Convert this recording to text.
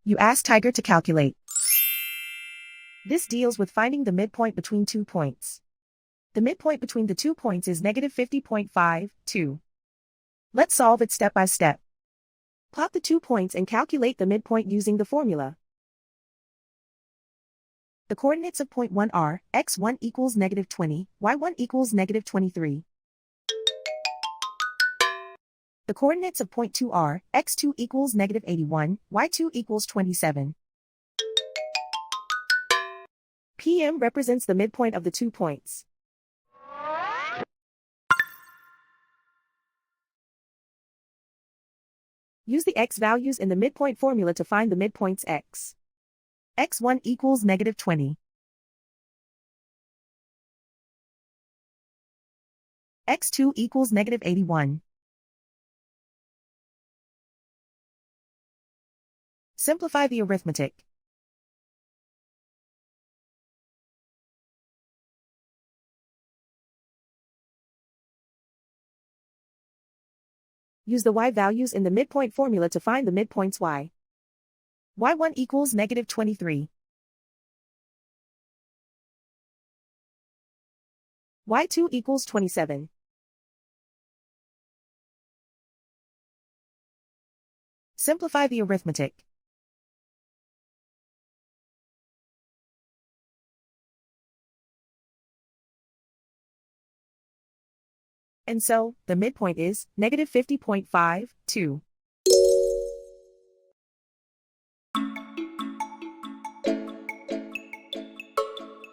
You ask Tiger to calculate. This deals with finding the midpoint between 2 points. The midpoint between the 2 points is negative 50.52. Let's solve it step by step. Plot the 2 points and calculate the midpoint using the formula. The coordinates of point 1 are x1 equals negative 20, y1 equals negative 23. The coordinates of point 2 are x2 equals negative 81, y2 equals 27. PM represents the midpoint of the 2 points. Use the x values in the midpoint formula to find the midpoints x. x1 equals negative 20. x2 equals negative 81. Simplify the arithmetic. Use the y values in the midpoint formula to find the midpoints y. y1 equals negative 23. y2 equals 27. Simplify the arithmetic. And so, the midpoint is negative 50.52.